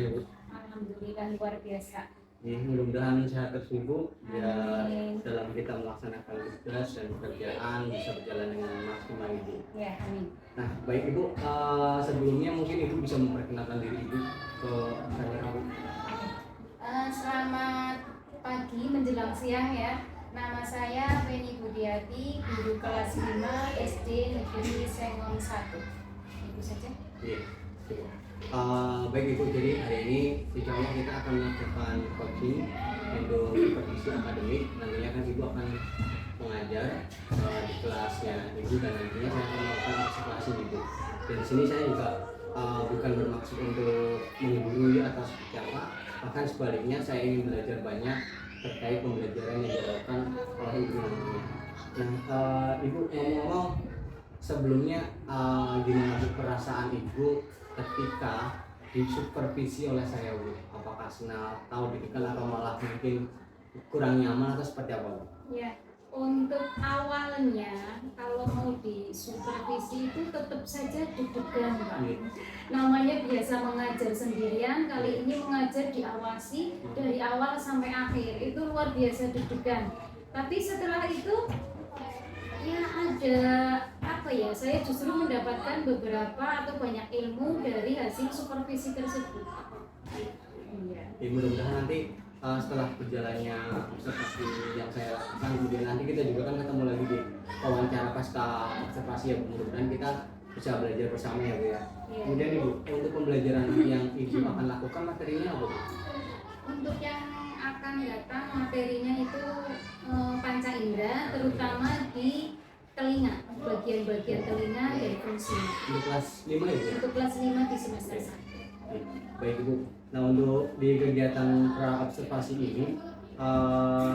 ya Bu? Alhamdulillah luar biasa. Ya, mudah-mudahan sehat terus Ibu biar dalam kita melaksanakan tugas dan pekerjaan bisa berjalan dengan maksimal Ibu. Ya, amin. Nah, baik Ibu, sebelumnya mungkin Ibu bisa memperkenalkan diri Ibu ke kamera Bu. Selamat pagi menjelang siang ya. Nama saya Penny Budiati, guru kelas 5 SD Negeri Sengon 1. Itu saja. Iya. Baik Ibu, jadi hari ini insya Allah kita akan melakukan coaching untuk kompetisi akademik. Nantinya kan Ibu akan mengajar di kelasnya Ibu dan nantinya saya akan melakukan observasi Ibu. Dan di sini saya juga bukan bermaksud untuk menggurui atau seperti apa, bahkan sebaliknya saya ingin belajar banyak terkait pembelajaran yang dilakukan oleh Ibu nantinya. Nah, Ibu ngomong-ngomong sebelumnya gimana perasaan Ibu ketika disupervisi oleh saya Bu? Apakah senang, tahu ditekan atau malah mungkin kurang nyaman atau seperti apa Bu? Ya, untuk awalnya kalau mau disupervisi itu tetap saja deg-degan Pak. Namanya biasa mengajar sendirian, kali ini mengajar diawasi dari awal sampai akhir, itu luar biasa deg-degan. Tapi setelah itu ya ada apa ya, saya justru mendapatkan beberapa atau banyak ilmu dari hasil supervisi tersebut. Iya. Ya, mudah-mudahan nanti setelah berjalannya observasi yang saya lakukan, kemudian nanti kita juga kan ketemu lagi di wawancara pasca observasi ya, mudah-mudahan kita bisa belajar bersama ya Bu ya. Iya. Kemudian Ibu, untuk pembelajaran yang Ibu akan lakukan materinya apa Bu? Untuk yang akan datang materinya itu panca indera, terutama di telinga, bagian-bagian telinga dan fungsi. Untuk kelas 5 ya Bu? Untuk kelas 5 di semester 1. Baik Ibu. Nah, untuk di kegiatan pra observasi ini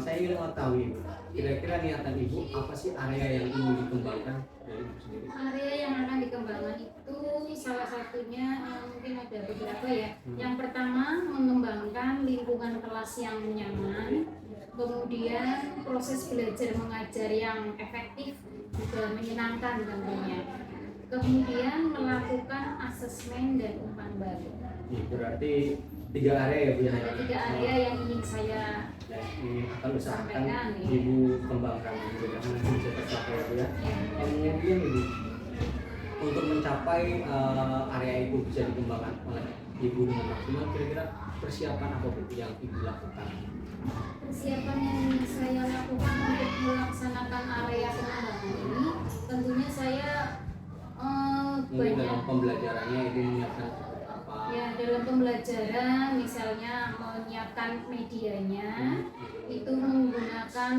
saya ingin mengetahui Ibu, kira-kira niatan Ibu apa sih area yang ingin dikembangkan dari Ibu sendiri? Area yang akan dikembangkan itu salah satunya mungkin ada beberapa ya. Yang pertama mengembangkan lingkungan kelas yang nyaman, kemudian proses belajar mengajar yang efektif juga menyenangkan tentunya. Kemudian melakukan asesmen dan umpan balik. Berarti 3 area ya Bu ya? Ada 3 area yang ingin saya ini akan usahakan sampaikan, ya. Ibu kembangkan, mudah-mudahan nanti bisa tercapai ya Bu ya. Kemudian Ibu, untuk mencapai area itu bisa dikembangkan oleh Ibu dengan maksimal, kira-kira persiapan apa Bu yang Ibu lakukan? Persiapan yang saya lakukan untuk melaksanakan area pengembangan ini, tentunya saya Mungkin banyak dalam pembelajarannya Ibu menyiapkan apa? ya, dalam pembelajaran misalnya menyiapkan medianya itu menggunakan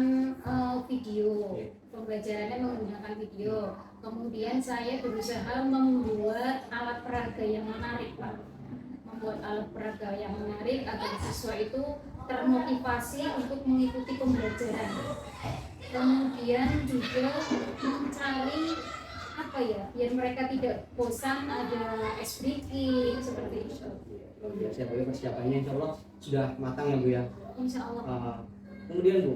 video. Pembelajarannya menggunakan video. Kemudian saya berusaha membuat alat peraga yang menarik Pak. Membuat alat peraga yang menarik agar siswa itu termotivasi untuk mengikuti pembelajaran. Kemudian juga mencari apa ya, biar mereka tidak bosan, ada ice breaking seperti itu. Siap Bu, persiapannya insya Allah sudah matang ya Bu ya. Insya Allah. Kemudian Bu,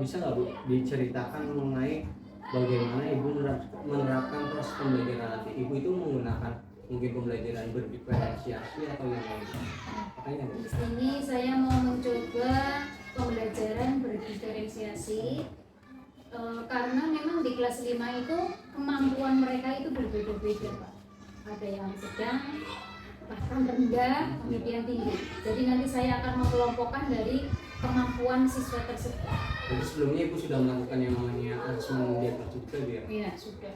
bisa nggak Bu diceritakan mengenai bagaimana Ibu menerapkan proses pembelajaran nanti? Ibu itu menggunakan mungkin pembelajaran berdiferensiasi atau yang lain? Makanya Bu. Di sini saya mau mencoba pembelajaran berdiferensiasi. Karena memang di kelas 5 itu kemampuan mereka itu berbeda-beda Pak. Ada yang sedang, bahkan rendah, kemudian tinggi. Jadi nanti saya akan mengelompokkan dari kemampuan siswa tersebut. Jadi sebelumnya Ibu sudah melakukan yang namanya asesmen diagnostik juga Bu ya? Iya, sudah.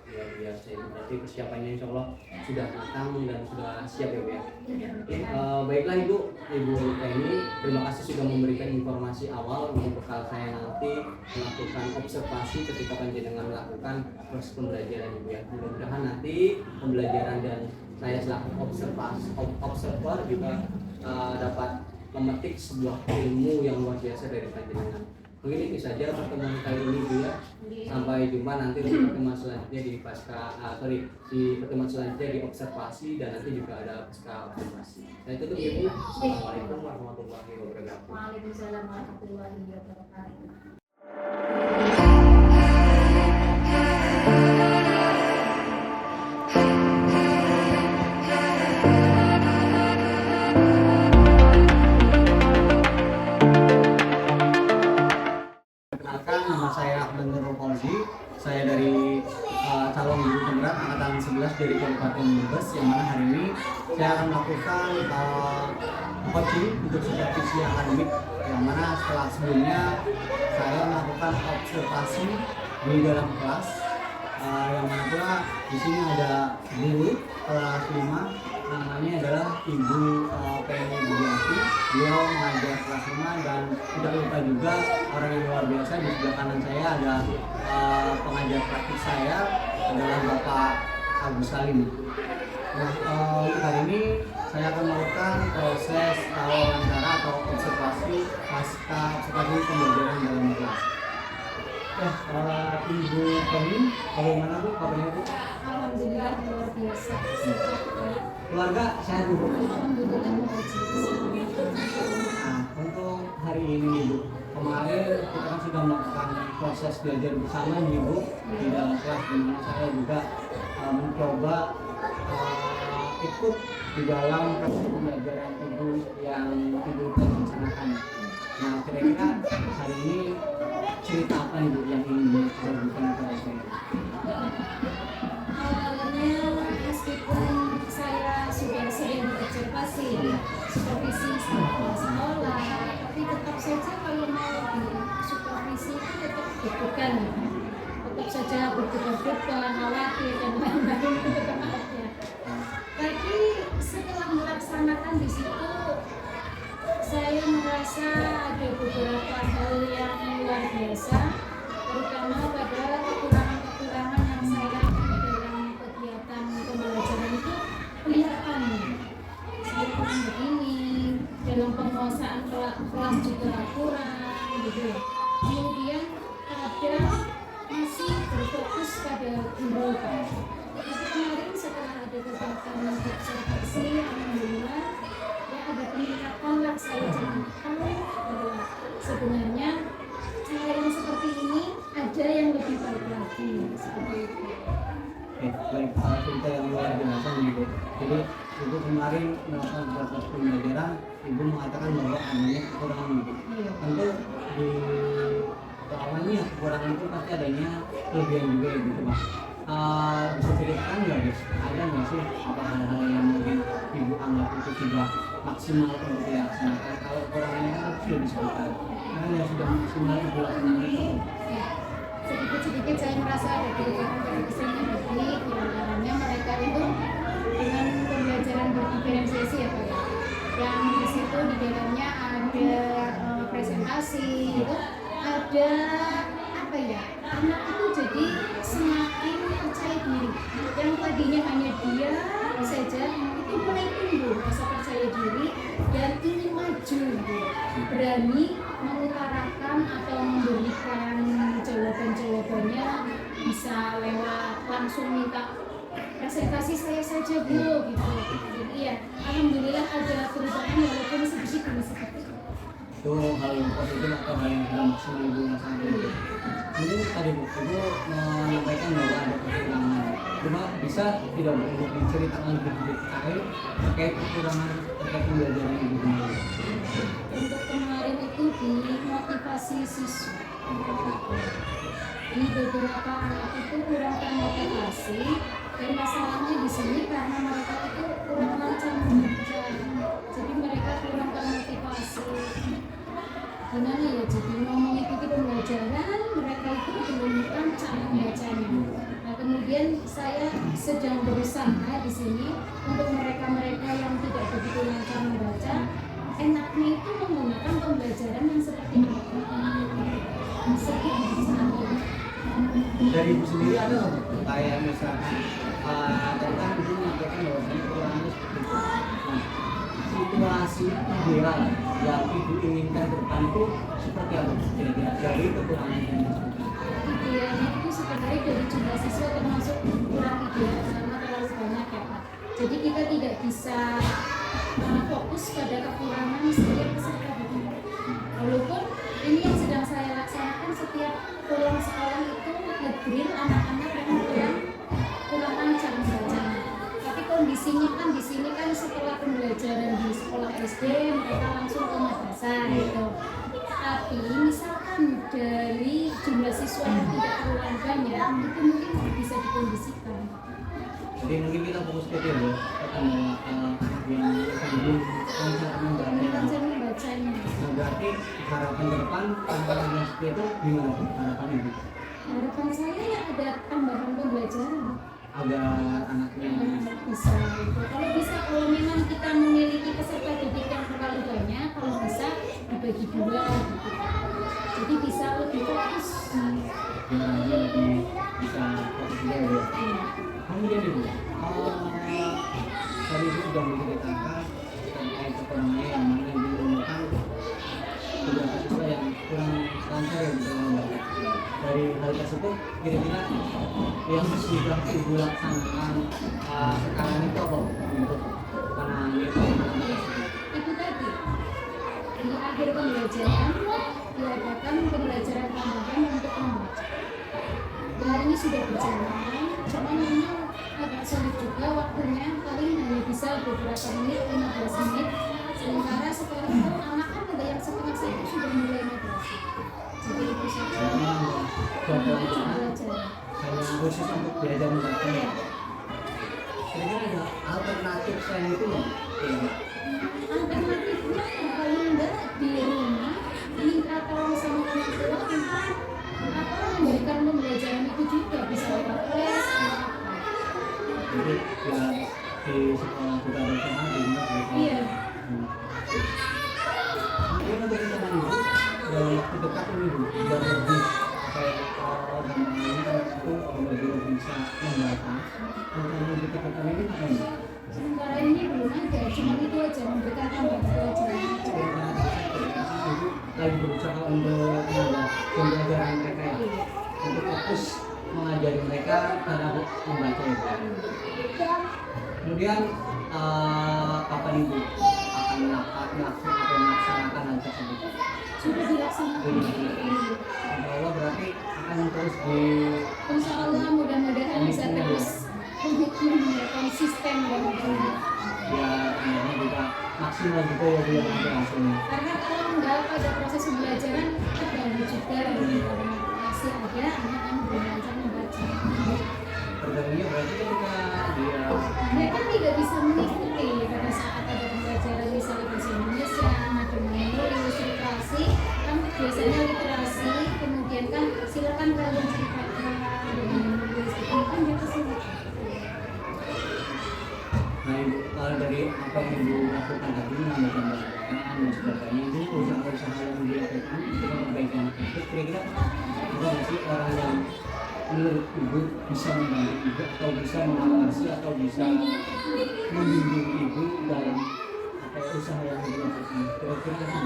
Luar biasa Ibu, berarti persiapannya insya Allah sudah matang dan sudah siap ya Bu ya? Oke, baiklah Ibu Penny, terima kasih sudah memberikan informasi awal untuk bekal saya nanti melakukan observasi ketika panjenengan melakukan proses pembelajaran Ibu ya. Mudah-mudahan nanti pembelajaran dan saya selaku observer juga dapat memetik sebuah ilmu yang luar biasa dari panjenengan. Mungkin itu saja pertemuan kali ini Bu ya. Sampai jumpa nanti di pertemuan selanjutnya di di pertemuan selanjutnya di observasi dan nanti juga ada pasca observasi. Saya tutup Ibu. Assalamualaikum warahmatullahi wabarakatuh. Waalaikumsalam warahmatullahi wabarakatuh. Kabupaten Brebes, yang mana hari ini saya akan melakukan coaching untuk supervisi akademik, yang mana setelah sebelumnya saya melakukan observasi di dalam kelas, yang mana pula di sini ada guru kelas 5 namanya adalah Ibu Penny Budiati. Beliau mengajar kelas 5 dan tidak lupa juga orang yang luar biasa di sebelah kanan saya ada pengajar praktik saya adalah Bapak Agus Salim. Nah, untuk hari ini saya akan melakukan proses wawancara atau observasi pasca observasi pembelajaran dalam kelas. Ibu Penny, bagaimana Bu kabarnya Bu? Alhamdulillah luar biasa. Keluarga sehat Bu? Alhamdulillah Nah, untuk hari ini Bu, kemarin kita kan sudah melakukan proses belajar bersama nih Bu di dalam kelas, di mana saya juga mencoba ikut di dalam proses pembelajaran Ibu yang Ibu rencanakan. Nah, kira-kira hari ini cerita apa nih Bu yang ingin dibagikan kepada saya? Awalnya meskipun saya sudah sering berobservasi supervisi sama sekolah, tapi tetap saja kalau mau di supervisi itu tetap deg-degan, tetap saja berdebar-debar, khawatir dan lain-lain itu tetap ada. Tapi setelah melaksanakan di situ, saya merasa ada beberapa hal yang luar biasa, terutama pada kekurangan-kekurangan yang saya dalam kegiatan pembelajaran itu kelihatan. Saya kurang begini, dalam penguasaan kelas juga kurang, gitu. Kemudian ada masih berfokus pada guru. Tapi kemarin setelah ada kegiatan observasi, alhamdulillah ya ada peningkatan lah. Saya jadi tahu bahwa sebenarnya cara yang seperti ini ada yang lebih baik lagi, seperti itu. Baik, cerita yang luar biasa nih Bu. Jadi Ibu kemarin melakukan proses pembelajaran, Ibu mengatakan bahwa adanya kekurangan Ibu. Tentu di awalnya kekurangan itu pasti adanya kelebihan juga ya gitu Pak. Bisa ceritakan nggak guys? Ada nggak sih apa hal-hal yang mungkin Ibu anggap itu sudah maksimal untuk dilaksanakan? Kalau kekurangannya kan sudah disebutkan. Karena yang sudah maksimal Ibu laksanakan itu. Sedikit-sedikit saya merasa ada kesan-kesan baik, diantaranya mereka itu dengan pembelajaran berdiferensiasi ya Pak ya, yang di situ di dalamnya ada presentasi, itu ada apa ya, anak itu jadi semakin percaya diri, yang tadinya hanya dia saja itu mulai tumbuh rasa percaya diri dan ingin maju, berani mengutarakan atau memberikan jawaban-jawabannya, bisa lewat langsung minta presentasi saya saja Bu gitu. Jadi ya alhamdulillah ada perubahan walaupun sedikit demi sedikit. Itu hal yang positif atau hal yang sudah maksimal Ibu laksanakan. Mungkin tadi Bu, Ibu menyampaikan bahwa ada kekurangan. Cuma bisa tidak Bu diceritakan lebih detail terkait kekurangan terkait pembelajaran Ibu kemarin? Untuk kemarin itu di motivasi siswa. Di beberapa anak itu kurang termotivasi, dan masalahnya di sini karena mereka itu kurang lancar membaca, jadi mereka kurang termotivasi. Gimana ya, jadi mau mengikuti pembelajaran mereka itu belum lancar membacanya. Nah kemudian saya sedang berusaha di sini untuk mereka-mereka yang tidak begitu lancar membaca, enaknya itu menggunakan pembelajaran yang seperti apa? Dari Ibu sendiri ada nggak Bu? Kayak misalkan tadi kan Ibu menyampaikan bahwa kekurangannya seperti itu. Nah, situasi ideal yang Ibu inginkan ke depan itu seperti apa kira-kira dari kekurangan yang disebutkan? Idealnya itu sebenarnya dari jumlah siswa termasuk kurang ideal karena terlalu banyak ya Pak. Jadi kita tidak bisa fokus pada kekurangan setiap peserta didik. Walaupun ini yang sedang saya laksanakan, setiap pulang sekolah itu ngedrill anak-anak yang kurang lancar membacanya. Tapi kondisinya kan di sini kan setelah pembelajaran di sekolah SD mereka langsung ke madrasah gitu. Tapi misalkan dari jumlah siswa yang tidak terlalu banyak, itu mungkin bisa dikondisikan. Jadi mungkin kita fokus ke itu ya, anak yang belum lancar membacanya. Nah, berarti harapan ke depan tantangan yang seperti itu gimana tuh harapannya Bu? Harapan saya ya ada tambahan pembelajaran Agar anaknya bisa gitu. Kalau memang kita memiliki peserta didik yang terlalu banyak, kalau bisa dibagi dua gitu. Jadi bisa lebih fokus. biar lebih bisa fokus juga ya. Kemudian Ibu, tadi Ibu sudah menceritakan terkait kekurangannya yang mana Ibu menemukan beberapa siswa yang kurang lancar ya dalam membaca. Dari hal tersebut kira-kira yang sudah Ibu laksanakan sekarang itu apa untuk menangani anak-anak tersebut? Itu tadi di akhir pembelajaran diadakan pembelajaran tambahan untuk membaca. Hari ini sudah berjalan, cuma memang agak sulit juga waktunya, paling hanya bisa beberapa menit, 15 menit. Sementara sekarang kan anak kan ada yang setengah satu sudah mulai mediasi. Jadi itu saja. Belajar. Hanya khusus untuk belajar membaca. Ya. Kira-kira ada alternatif selain itu nggak? Alternatifnya kalau enggak di rumah minta tolong sama orang tua atau memberikan pembelajaran itu juga bisa lewat les atau apa. Jadi ya di sekolah juga ada sama di rumah juga. Iya. Mungkin untuk teman Ibu dalam waktu dekat ini Bu, biar lebih kayak itu lebih bisa membaca. Untuk lebih dekat ini apa ini? Sementara ini belum ada, cuma itu aja memberikan tambahan pelajaran aja. Lagi berusaha untuk pembelajaran mereka ya, untuk fokus mengajari mereka cara membaca itu. Kemudian kapan Ibu akan melaksanakan hal tersebut? Sudah dilaksanakan. Insya Allah berarti akan terus di Insya Allah mudah-mudahan bisa terus komitmen ya, konsisten dan biar anaknya juga maksimal juga ya Bu yang ada hasilnya. karena kalau enggak pada proses pembelajaran terganggu juga karena masih ada anak yang belum lancar membaca. Terganggunya berarti ketika dia Mereka tidak bisa mengikuti pada saat ada pembelajaran misalnya bahasa Indonesia, ada menulis, literasi, kan biasanya literasi, kemudian kan silakan kalian ceritakan dengan menulis, itu kan dia kesulitan. Nah Ibu, kalau dari apa yang Ibu lakukan tadi menambahkan bacaan dan sebagainya itu usaha-usaha yang dilakukan untuk perbaikan itu kira-kira ada nggak sih orang yang menurut Ibu bisa membantu Ibu atau bisa mengawasi atau bisa membimbing Ibu dalam apa usaha yang Ibu lakukan kira-kira apa?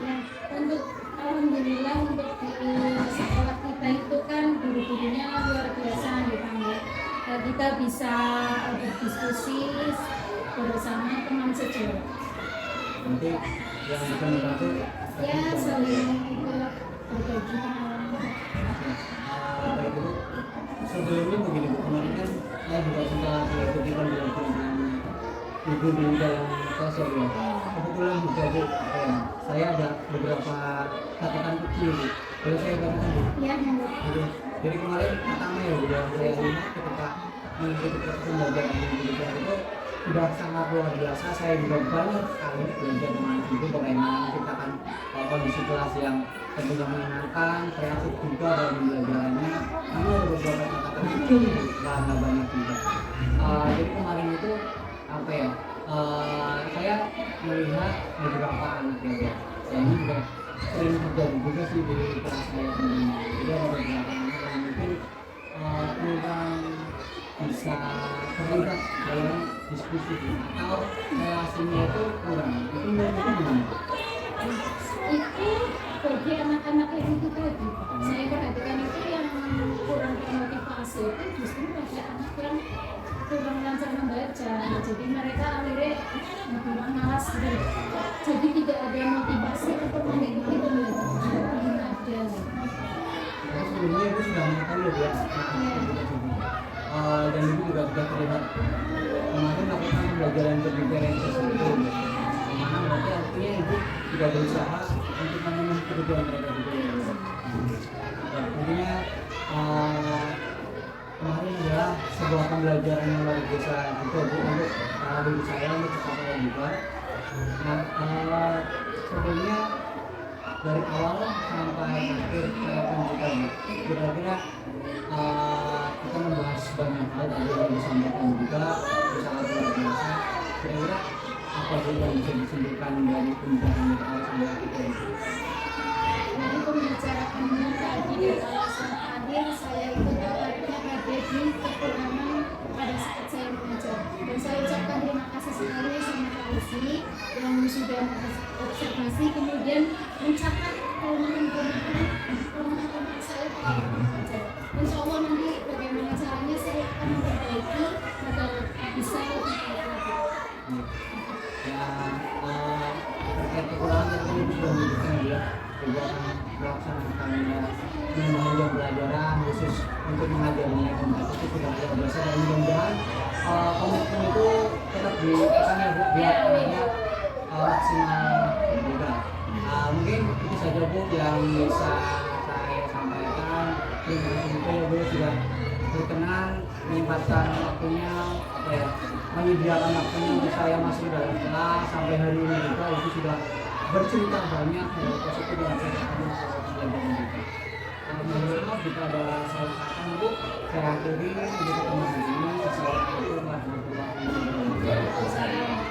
Ya, untuk alhamdulillah untuk di sekolah kita itu kan guru-gurunya luar biasa ditambah. Kita bisa berdiskusi bersama teman sejawat. Nanti yang bisa membantu Ya saling ikut berbagi pengalaman. baik Bu, sebelumnya begini Bu, kemarin kan saya juga sudah mengikuti pembelajaran Ibu di dalam kelas ya Bu. Kebetulan juga Bu, saya ada beberapa catatan kecil Bu. Boleh saya bacakan Bu? Ya, Jadi kemarin pertama ya Bu, yang saya lihat ketika mengikuti pembelajaran itu sudah sangat luar biasa. Saya juga banyak sekali belajar dengan Ibu bagaimana menciptakan kondisi kelas yang tentunya menyenangkan, kreatif juga dalam pembelajarannya. Namun ada beberapa catatan kecil Bu, karena banyak juga. Jadi kemarin itu apa ya? Saya melihat beberapa anak ya, ini juga sering terjadi juga sih di kelas saya sendiri. Jadi ada beberapa anak yang mungkin kurang bisa terlibat dalam diskusi atau relasinya itu kurang. Itu menurut itu gimana? itu bagi anak-anak yang itu tadi saya perhatikan itu yang kurang termotivasi itu justru pada anak yang kurang lancar membaca, jadi mereka akhirnya kurang malas gitu. Jadi tidak ada motivasi untuk mengikuti pembelajaran yang ada. Karena sebelumnya Ibu sudah mengetahui ya, dan Ibu juga sudah terlibat kemarin melakukan pembelajaran berdiferensiasi itu, dimana berarti artinya Ibu juga berusaha untuk memenuhi kebutuhan mereka juga. Intinya kemarin adalah sebuah pembelajaran yang luar biasa juga Bu untuk diri saya untuk saya juga. Nah, sebelumnya dari awal sampai akhir saya pendidikan kira-kira kita membahas banyak hal tadi yang disampaikan juga sangat luar biasa. Kira-kira apa sih yang bisa disimpulkan dari pembicaraan dari awal sampai akhir? Dari pembicaraan tadi dari awal sampai akhir saya itu tertariknya ada di kekurangan pada saat saya mengajar, dan saya ucapkan terima kasih sekali sama Pak Usi yang sudah observasi kemudian mencatat kelemahan saya pada mengajar. Insya Allah nanti bagaimana caranya saya akan memperbaiki agar bisa lebih baik lagi. Ya, terkait kekurangan tadi sudah menunjukkan ya juga melaksanakan penambahan jam pelajaran khusus untuk mengajarnya itu sudah luar biasa, dan mudah-mudahan komitmen itu tetap ditekan ya Bu biar anaknya maksimal juga. Mungkin itu saja Bu yang bisa saya sampaikan. Terima kasih ya Bu sudah berkenan menyempatkan waktunya menyediakan waktunya untuk saya masuk dalam kelas sampai hari ini juga itu sudah bercerita banyak hal positif yang saya lakukan selama belajar kita. Mohon maaf jika ada salah kata Bu, saya akhiri untuk ketemu di sini. Assalamualaikum warahmatullahi wabarakatuh.